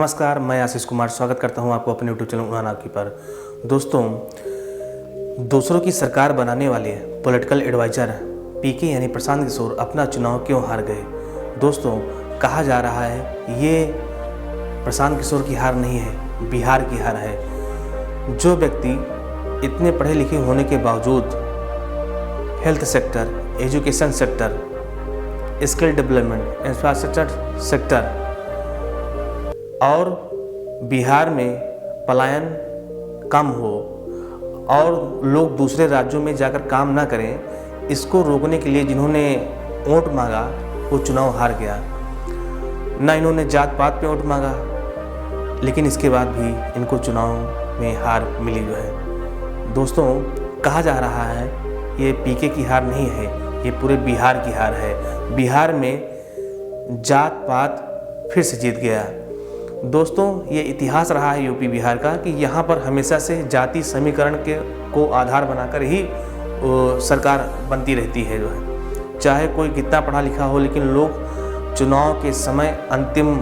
नमस्कार, मैं आशीष कुमार स्वागत करता हूं आपको अपने यूट्यूब चैनल उड़ान आपकी पर। दोस्तों, दूसरों की सरकार बनाने वाले पॉलिटिकल एडवाइज़र पीके यानी प्रशांत किशोर अपना चुनाव क्यों हार गए। दोस्तों, कहा जा रहा है ये प्रशांत किशोर की हार नहीं है, बिहार की हार है। जो व्यक्ति इतने पढ़े लिखे होने के बावजूद health sector, education sector, skill development, infrastructure sector और बिहार में पलायन कम हो और लोग दूसरे राज्यों में जाकर काम ना करें, इसको रोकने के लिए जिन्होंने वोट मांगा वो चुनाव हार गया। ना इन्होंने जात पात पे वोट मांगा, लेकिन इसके बाद भी इनको चुनाव में हार मिली जो है। दोस्तों, कहा जा रहा है ये पीके की हार नहीं है, ये पूरे बिहार की हार है। बिहार में जात पात फिर से जीत गया। दोस्तों, ये इतिहास रहा है यूपी बिहार का कि यहाँ पर हमेशा से जाति समीकरण को आधार बनाकर ही सरकार बनती रहती है जो है। चाहे कोई कितना पढ़ा लिखा हो, लेकिन लोग चुनाव के समय अंतिम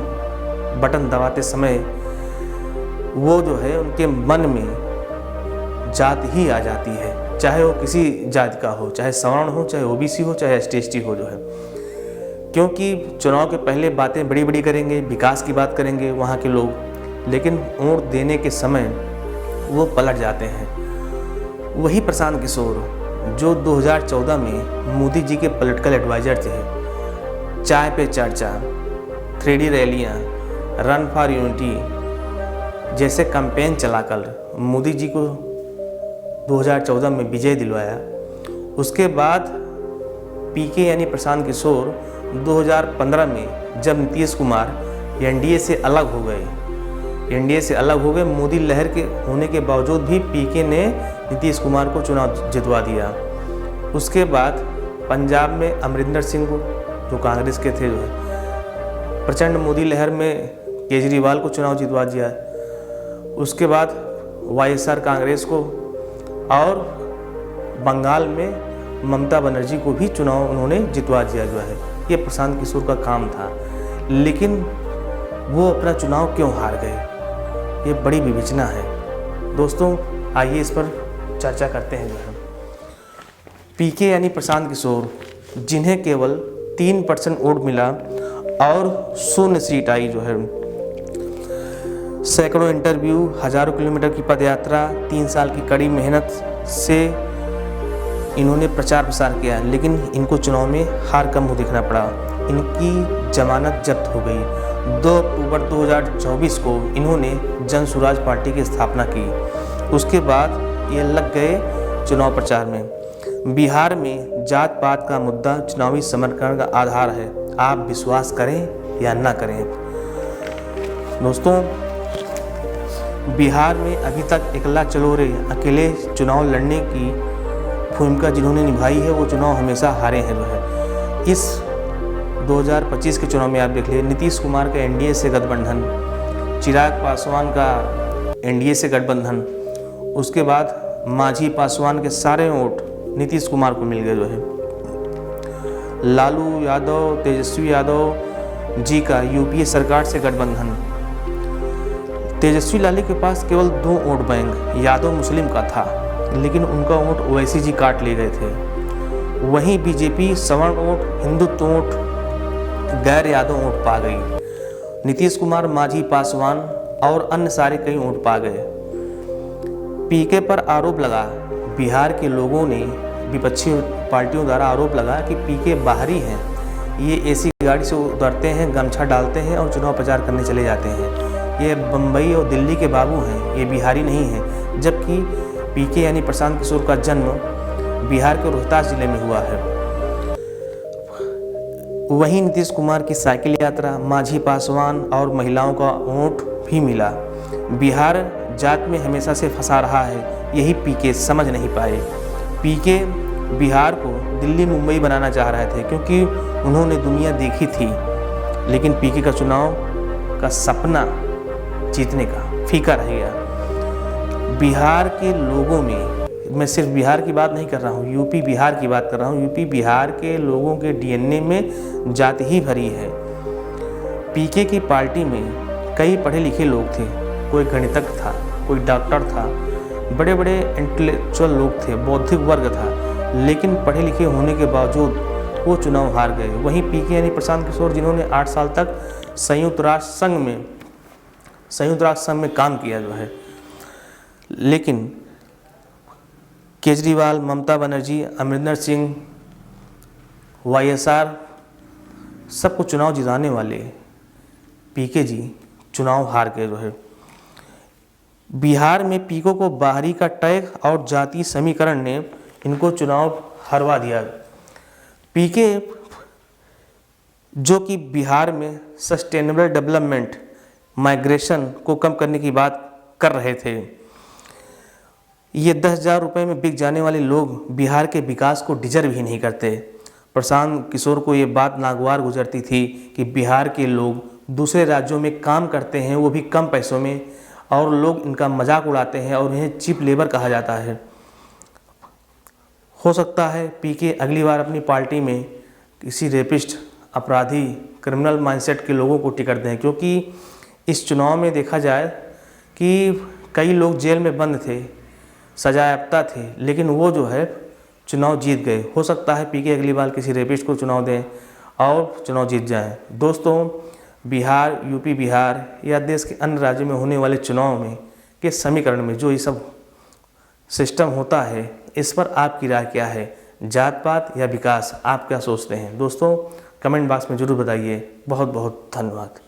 बटन दबाते समय वो जो है उनके मन में जात ही आ जाती है, चाहे वो किसी जाति का हो, चाहे सवर्ण हो, चाहे ओबीसी हो, चाहे एसटी हो जो है। क्योंकि चुनाव के पहले बातें बड़ी बड़ी करेंगे, विकास की बात करेंगे वहाँ के लोग, लेकिन वोट देने के समय वो पलट जाते हैं। वही प्रशांत किशोर जो 2014 में मोदी जी के पॉलिटिकल एडवाइज़र थे, चाय पे चर्चा, 3D रैलियाँ, रन फॉर यूनिटी जैसे कैंपेन चलाकर मोदी जी को 2014 में विजय दिलवाया। उसके बाद पीके यानी प्रशांत किशोर 2015 में जब नीतीश कुमार एनडीए से अलग हो गए, मोदी लहर के होने के बावजूद भी पीके ने नीतीश कुमार को चुनाव जितवा दिया। उसके बाद पंजाब में अमरिंदर सिंह को, जो कांग्रेस के थे, जो है प्रचंड मोदी लहर में केजरीवाल को चुनाव जितवा दिया। उसके बाद वाईएसआर कांग्रेस को और बंगाल में ममता बनर्जी को भी चुनाव उन्होंने जितवा दिया जो है। ये प्रशांत किशोर का काम था, लेकिन वो अपना चुनाव क्यों हार गए, ये बड़ी विवेचना है। दोस्तों, आइए इस पर चर्चा करते हैं जो है। पीके यानी प्रशांत किशोर, जिन्हें केवल 3% वोट मिला और 0 सीट आई जो है। सैकड़ों इंटरव्यू, हजारों किलोमीटर की पदयात्रा, 3 साल की कड़ी मेहनत से इन्होंने प्रचार प्रसार किया, लेकिन इनको चुनाव में हार का मुंह देखना पड़ा। इनकी जमानत जब्त हो गई। 2 अक्टूबर 2024 को इन्होंने जन स्वराज पार्टी की स्थापना की। उसके बाद ये लग गए चुनाव प्रचार में। बिहार में जात पात का मुद्दा चुनावी समीकरण का आधार है, आप विश्वास करें या ना करें। दोस्तों, बिहार में अभी तक एकला चलोरे अकेले चुनाव लड़ने की भूमिका जिन्होंने निभाई है, वो चुनाव हमेशा हारे हैं जो है। इस 2025 के चुनाव में आप देख लीजिए, नीतीश कुमार का एनडीए से गठबंधन, चिराग पासवान का एनडीए से गठबंधन, उसके बाद मांझी पासवान के सारे वोट नीतीश कुमार को मिल गए जो है। लालू यादव, तेजस्वी यादव जी का यूपीए सरकार से गठबंधन। तेजस्वी लाली के पास केवल 2 वोट बैंक यादव मुस्लिम का था, लेकिन उनका वोट ओवैसी जी काट ले गए थे। वहीं बीजेपी सवर्ण वोट, हिंदुत्व वोट, गैर यादव वोट पा गई। नीतीश कुमार, मांझी पासवान और अन्य सारे कई वोट पा गए। पीके पर आरोप लगा, बिहार के लोगों ने, विपक्षी पार्टियों द्वारा आरोप लगा कि पीके बाहरी हैं, ये एसी गाड़ी से उतरते हैं, गमछा डालते हैं और चुनाव प्रचार करने चले जाते हैं। ये बम्बई और दिल्ली के बाबू हैं, ये बिहारी नहीं हैं। जबकि पीके यानी प्रशांत किशोर का जन्म बिहार के रोहतास जिले में हुआ है। वहीं नीतीश कुमार की साइकिल यात्रा, मांझी पासवान और महिलाओं का वोट भी मिला। बिहार जात में हमेशा से फंसा रहा है, यही पीके समझ नहीं पाए। पीके बिहार को दिल्ली मुंबई बनाना चाह रहे थे, क्योंकि उन्होंने दुनिया देखी थी, लेकिन पीके का चुनाव का सपना जीतने का फीका रह गया। बिहार के लोगों में, मैं सिर्फ बिहार की बात नहीं कर रहा हूँ, यूपी बिहार की बात कर रहा हूँ, यूपी बिहार के लोगों के डीएनए में जाति ही भरी है। पीके की पार्टी में कई पढ़े लिखे लोग थे, कोई गणितज्ञ था, कोई डॉक्टर था, बड़े बड़े इंटेलेक्चुअल लोग थे, बौद्धिक वर्ग था, लेकिन पढ़े लिखे होने के बावजूद वो चुनाव हार गए। वहीं पीके यानी प्रशांत किशोर, जिन्होंने 8 साल तक संयुक्त राष्ट्र संघ में काम किया जो है, लेकिन केजरीवाल, ममता बनर्जी, अमरिंदर सिंह, YSR सबको चुनाव जिताने वाले पीके जी चुनाव हार गए जो है। बिहार में पीको को बाहरी का टैग और जातीय समीकरण ने इनको चुनाव हरवा दिया। पीके जो कि बिहार में सस्टेनेबल डेवलपमेंट, माइग्रेशन को कम करने की बात कर रहे थे। ये 10,000 रुपये में बिक जाने वाले लोग बिहार के विकास को डिजर्व ही नहीं करते। प्रशांत किशोर को ये बात नागवार गुजरती थी कि बिहार के लोग दूसरे राज्यों में काम करते हैं, वो भी कम पैसों में, और लोग इनका मजाक उड़ाते हैं और इन्हें चीप लेबर कहा जाता है। हो सकता है पीके अगली बार अपनी पार्टी में किसी रेपिस्ट, अपराधी, क्रिमिनल माइंडसेट के लोगों को टिकट दें, क्योंकि इस चुनाव में देखा जाए कि कई लोग जेल में बंद थे, सजायाफ्ता थे, लेकिन वो जो है चुनाव जीत गए। हो सकता है पीके अगली बार किसी रेपिस्ट को चुनाव दें और चुनाव जीत जाएं। दोस्तों, बिहार, यूपी बिहार या देश के अन्य राज्यों में होने वाले चुनाव में के समीकरण में जो ये सब सिस्टम होता है, इस पर आपकी राय क्या है? जात पात या विकास, आप क्या सोचते हैं? दोस्तों, कमेंट बॉक्स में ज़रूर बताइए। बहुत बहुत धन्यवाद।